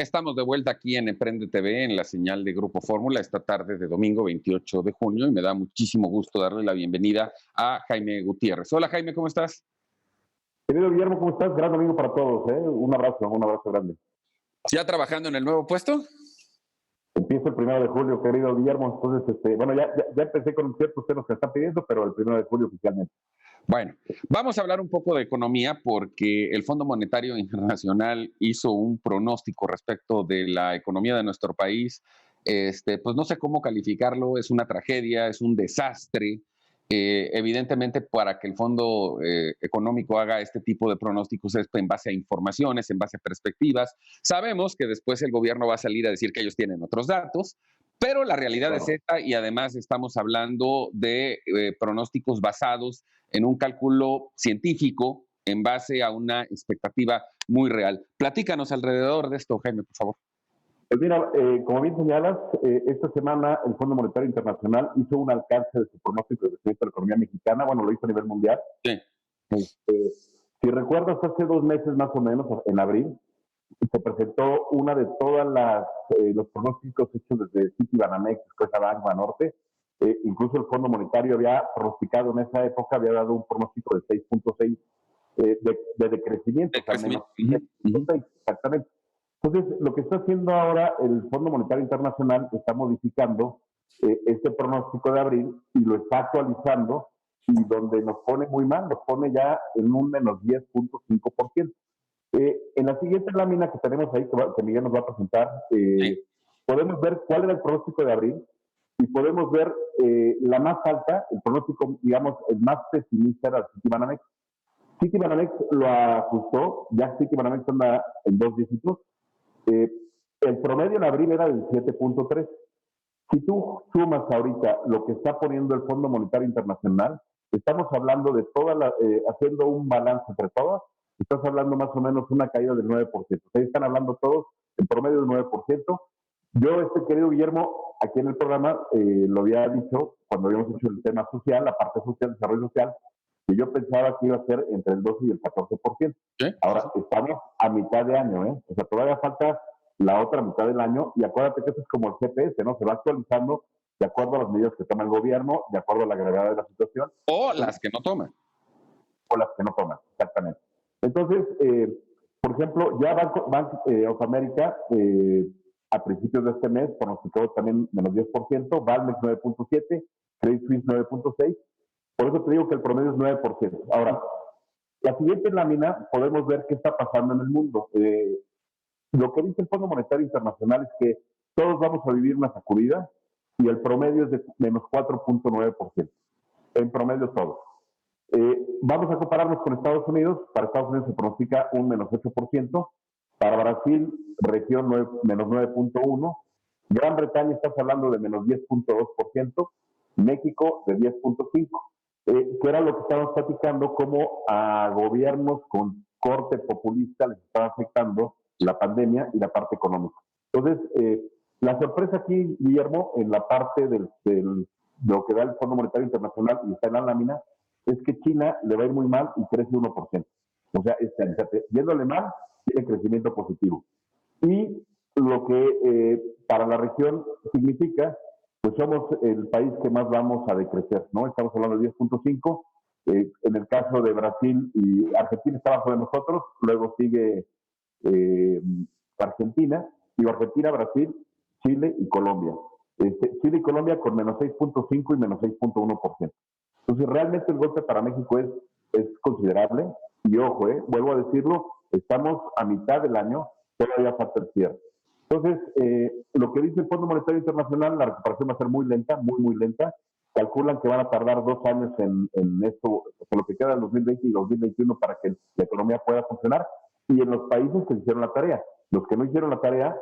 Estamos de vuelta aquí en Emprende TV, en la señal de Grupo Fórmula, esta tarde de domingo 28 de junio, y me da muchísimo gusto darle la bienvenida a Jaime Gutiérrez. Hola Jaime, ¿cómo estás? Querido Guillermo, ¿cómo estás? Gran domingo para todos, ¿eh? Un abrazo grande. ¿Ya trabajando en el nuevo puesto? Empieza el 1 de julio, querido Guillermo. Entonces, bueno, ya empecé con ciertos temas que me están pidiendo, pero el 1 de julio oficialmente. Bueno, vamos a hablar un poco de economía porque el Fondo Monetario Internacional hizo un pronóstico respecto de la economía de nuestro país. Pues no sé cómo calificarlo, es una tragedia, es un desastre. Evidentemente, para que el Fondo Económico haga este tipo de pronósticos es en base a informaciones, en base a perspectivas. Sabemos que después el gobierno va a salir a decir que ellos tienen otros datos, pero la realidad es Claro. esta y además estamos hablando de pronósticos basados en un cálculo científico en base a una expectativa muy real. Platícanos alrededor de esto, Jaime, por favor. Pues mira, como bien señalas, esta semana el Fondo Monetario Internacional hizo un alcance de su pronóstico de crecimiento de la economía mexicana. Bueno, lo hizo a nivel mundial. Sí. Si recuerdas, hace 2 meses más o menos, en abril, se presentó una de todas los pronósticos hechos desde Citibanamex, Scotiabank, Banorte. Incluso el Fondo Monetario había pronosticado en esa época, había dado un pronóstico de 6.6 de decrecimiento, De crecimiento. Exactamente. Entonces, lo que está haciendo ahora el Fondo Monetario Internacional está modificando este pronóstico de abril y lo está actualizando, y donde nos pone muy mal, nos pone ya en un menos 10.5%. En la siguiente lámina que tenemos ahí, que Miguel nos va a presentar, Sí. podemos ver cuál era el pronóstico de abril y podemos ver la más alta, el pronóstico, digamos, el más pesimista era Citibanamex. Citibanamex lo ajustó, ya Citibanamex anda en 2 dígitos. Eh, el promedio en abril era del 7.3. Si tú sumas ahorita lo que está poniendo el Fondo Monetario Internacional, estamos hablando de haciendo un balance entre todas, estás hablando más o menos una caída del 9%. Ustedes están hablando todos en promedio del 9%. Yo, querido Guillermo, aquí en el programa lo había dicho cuando habíamos hecho el tema social, la parte social, desarrollo social, que yo pensaba que iba a ser entre el 12 y el 14%. Sí. Ahora estamos a mitad de año, ¿eh? O sea, todavía falta la otra mitad del año, y acuérdate que esto es como el GPS, ¿no? Se va actualizando de acuerdo a las medidas que toma el gobierno, de acuerdo a la gravedad de la situación, O las que no toman. o las que no toman, exactamente. Entonces, por ejemplo, ya Bank of America, a principios de este mes, pronosticó también menos 10%, Valmex 9.7%, Credit Suisse 9.6%, por eso te digo que el promedio es 9%. Ahora, la siguiente lámina podemos ver qué está pasando en el mundo. Lo que dice el Fondo Monetario Internacional es que todos vamos a vivir una sacudida y el promedio es de menos 4.9%. En promedio todos. Vamos a compararnos con Estados Unidos. Para Estados Unidos se pronostica un menos 8%. Para Brasil, región menos 9.1%. Gran Bretaña estás hablando de menos 10.2%. México de 10.5%. Que era lo que estábamos platicando, como a gobiernos con corte populista les estaba afectando la pandemia y la parte económica. Entonces, la sorpresa aquí, Guillermo, en la parte de lo que da el Fondo Monetario Internacional y está en la lámina, es que China le va a ir muy mal y crece 1%. O sea, yéndole mal, tiene crecimiento positivo. Y lo que para la región significa, pues somos el país que más vamos a decrecer, ¿no? Estamos hablando de 10.5. En el caso de Brasil y Argentina está abajo de nosotros, luego sigue Argentina, y Argentina, Brasil, Chile y Colombia. Chile y Colombia con menos 6.5 y menos 6.1%. Entonces, realmente el golpe para México es considerable. Y ojo, vuelvo a decirlo, estamos a mitad del año, todavía falta el cierre. Entonces, lo que dice el Fondo Monetario Internacional, la recuperación va a ser muy lenta, muy lenta. Calculan que van a tardar 2 años en esto, en lo que queda del 2020 y 2021, para que la economía pueda funcionar. Y en los países que hicieron la tarea, los que no hicieron la tarea,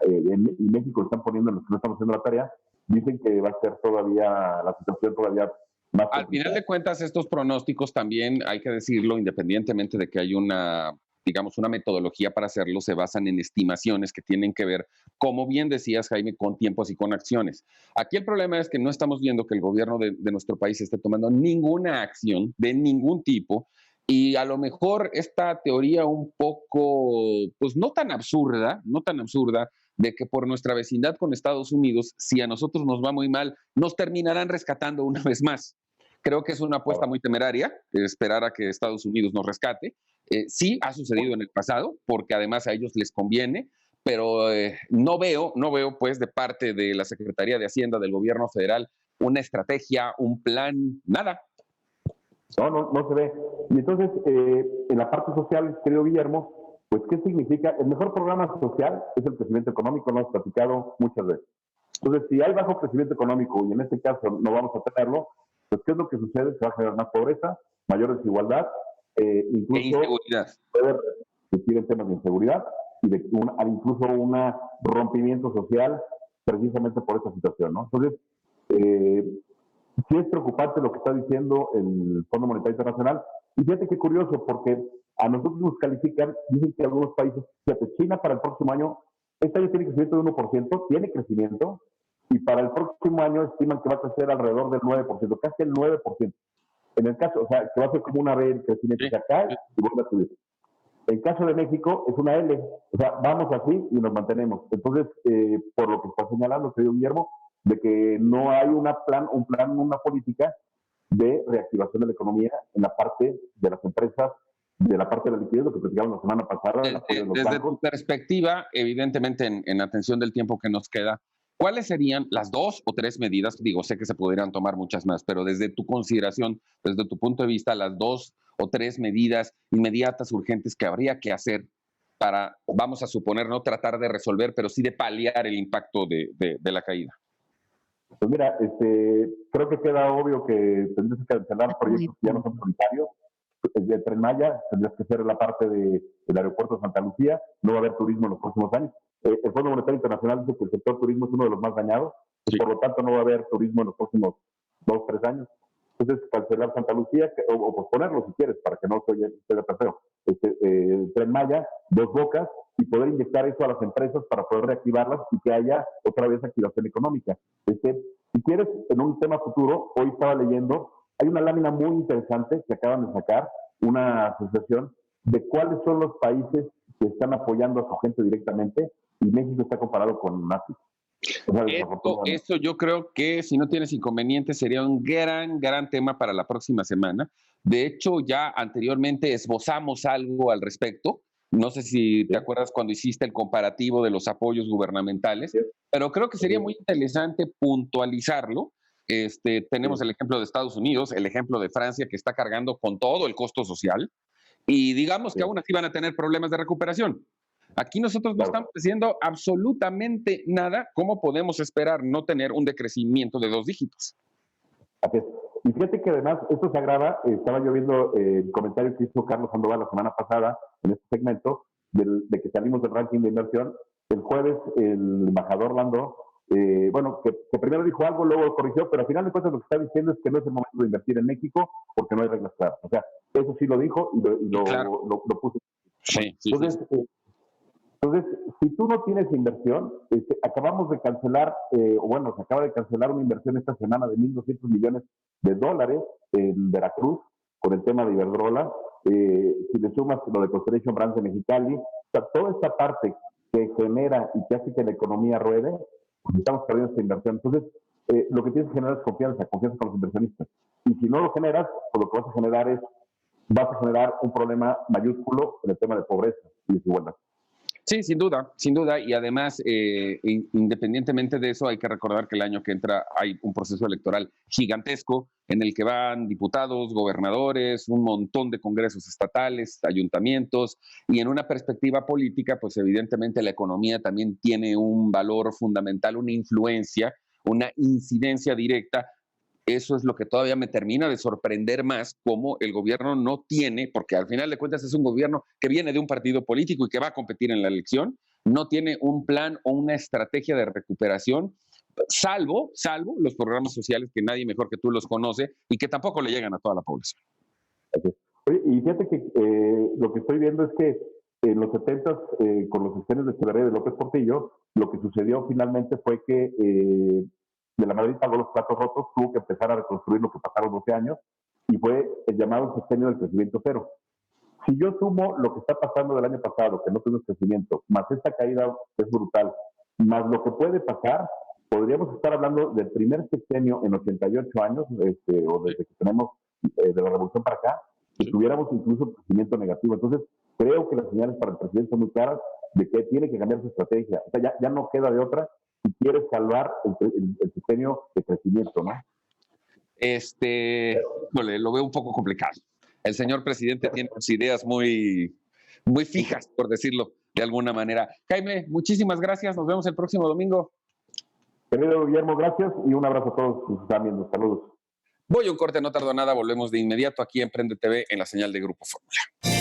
y México lo están poniendo en los que no estamos haciendo la tarea, dicen que va a ser todavía, la situación todavía más Al final de cuentas, estos pronósticos también, hay que decirlo, independientemente de que hay una, digamos, una metodología para hacerlo, se basan en estimaciones que tienen que ver, como bien decías, Jaime, con tiempos y con acciones. Aquí el problema es que no estamos viendo que el gobierno de nuestro país esté tomando ninguna acción de ningún tipo Y a lo mejor esta teoría un poco, pues no tan absurda, de que por nuestra vecindad con Estados Unidos, si a nosotros nos va muy mal, nos terminarán rescatando una vez más. Creo que es una apuesta muy temeraria esperar a que Estados Unidos nos rescate. Sí, ha sucedido en el pasado, porque además a ellos les conviene, pero no veo pues de parte de la Secretaría de Hacienda del gobierno federal una estrategia, un plan, nada. No se ve. Y entonces, en la parte social, querido Guillermo, pues, ¿qué significa? El mejor programa social es el crecimiento económico, lo hemos platicado muchas veces. Entonces, si hay bajo crecimiento económico y en este caso no vamos a tenerlo, pues, ¿qué es lo que sucede? Se va a generar más pobreza, mayor desigualdad, E incluso inseguridad. puede repercutir en temas de inseguridad y de incluso un rompimiento social precisamente por esta situación, ¿no? Entonces, eh, sí es preocupante lo que está diciendo el Fondo Monetario Internacional. Y fíjate qué curioso, porque a nosotros nos califican, dicen que algunos países, fíjate, China para el próximo año, este año tiene crecimiento de 1%, tiene crecimiento, y para el próximo año estiman que va a crecer alrededor del 9%, casi el 9%. En el caso, o sea, que va a ser como una B el crecimiento, Sí, o sea, cae sí. y vuelve a subir. En caso de México es una L, o sea, vamos así y nos mantenemos. Entonces, por lo que está señalando, querido Guillermo, de que no hay una política de reactivación de la economía en la parte de las empresas, de la parte de la liquidez, lo que platicamos la semana pasada, del apoyo de los Desde bancos. tu perspectiva, evidentemente en atención del tiempo que nos queda, ¿cuáles serían las 2 o 3 medidas? Digo, sé que se podrían tomar muchas más, pero desde tu consideración, desde tu punto de vista, las 2 o 3 medidas inmediatas, urgentes que habría que hacer para, vamos a suponer, no tratar de resolver, pero sí de paliar el impacto de la caída. Pues mira, creo que queda obvio que tendrías que cancelar proyectos que ya no son prioritarios. De Tren Maya, tendrías que hacer la parte del aeropuerto de Santa Lucía, no va a haber turismo en los próximos años. El Fondo Monetario Internacional dice que el sector turismo es uno de los más dañados, y Sí. por lo tanto no va a haber turismo en los próximos 2, 3 años. Entonces, cancelar Santa Lucía o posponerlo si quieres, para que no se vea tan feo. Tren Maya, Dos Bocas, y poder inyectar eso a las empresas para poder reactivarlas y que haya otra vez activación económica. Si quieres, en un tema futuro, hoy estaba leyendo, hay una lámina muy interesante que acaban de sacar, una asociación de cuáles son los países que están apoyando a su gente directamente, y México está comparado con África. O sea, Esto yo creo que si no tienes inconveniente sería un gran tema para la próxima semana. De hecho, ya anteriormente esbozamos algo al respecto. No sé si te sí, acuerdas cuando hiciste el comparativo de los apoyos gubernamentales, sí, pero creo que sería sí, muy interesante puntualizarlo. Tenemos sí, el ejemplo de Estados Unidos, el ejemplo de Francia, que está cargando con todo el costo social, y digamos que sí, aún así van a tener problemas de recuperación. Aquí nosotros no estamos claro. haciendo absolutamente nada. ¿Cómo podemos esperar no tener un decrecimiento de 2 dígitos? Así es. Y fíjate que además esto se agrava, estaba yo viendo el comentario que hizo Carlos Sandoval la semana pasada en este segmento, de que salimos del ranking de inversión. El jueves el embajador Landó, bueno, que primero dijo algo, luego corrigió, pero al final de cuentas lo que está diciendo es que no es el momento de invertir en México porque no hay reglas claras. O sea, eso sí lo dijo y Y claro, lo puso. sí, sí, sí, sí. Entonces, entonces, si tú no tienes inversión, acabamos de cancelar, se acaba de cancelar una inversión esta semana de 1.200 millones de dólares en Veracruz con el tema de Iberdrola. Si le sumas lo de Constellation Brands de Mexicali, o sea, toda esta parte que genera y que hace que la economía ruede, pues estamos perdiendo esta inversión. Entonces, lo que tienes que generar es confianza con los inversionistas. Y si no lo generas, pues lo que vas a generar un problema mayúsculo en el tema de pobreza y desigualdad. Sí, sin duda, sin duda. Y además, independientemente de eso, hay que recordar que el año que entra hay un proceso electoral gigantesco en el que van diputados, gobernadores, un montón de congresos estatales, ayuntamientos, y en una perspectiva política, pues evidentemente la economía también tiene un valor fundamental, una influencia, una incidencia directa. Eso es lo que todavía me termina de sorprender más, cómo el gobierno no tiene, porque al final de cuentas es un gobierno que viene de un partido político y que va a competir en la elección, no tiene un plan o una estrategia de recuperación, salvo los programas sociales que nadie mejor que tú los conoce y que tampoco le llegan a toda la población. Oye, y fíjate que lo que estoy viendo es que en los 70 con los sexenios de Echeverría y de López Portillo, lo que sucedió finalmente fue que de la Madrid pagó los platos rotos, tuvo que empezar a reconstruir lo que pasaron 12 años, y fue el llamado sexenio del crecimiento cero. Si yo sumo lo que está pasando del año pasado, que no tuvimos crecimiento, más esta caída que es brutal, más lo que puede pasar, podríamos estar hablando del primer sexenio en 88 años, o desde que tenemos de la revolución para acá, que tuviéramos incluso crecimiento negativo. Entonces, creo que las señales para el presidente son muy claras de que tiene que cambiar su estrategia. O sea, ya no queda de otra si quiere salvar el sexenio de crecimiento, ¿no? Lo veo un poco complicado. El señor presidente tiene unas ideas muy, muy fijas, por decirlo de alguna manera. Jaime, muchísimas gracias. Nos vemos el próximo domingo. Querido Guillermo, gracias y un abrazo a todos los que están viendo. Saludos. Voy a un corte, no tardo nada. Volvemos de inmediato aquí en Emprende TV en la señal de Grupo Fórmula.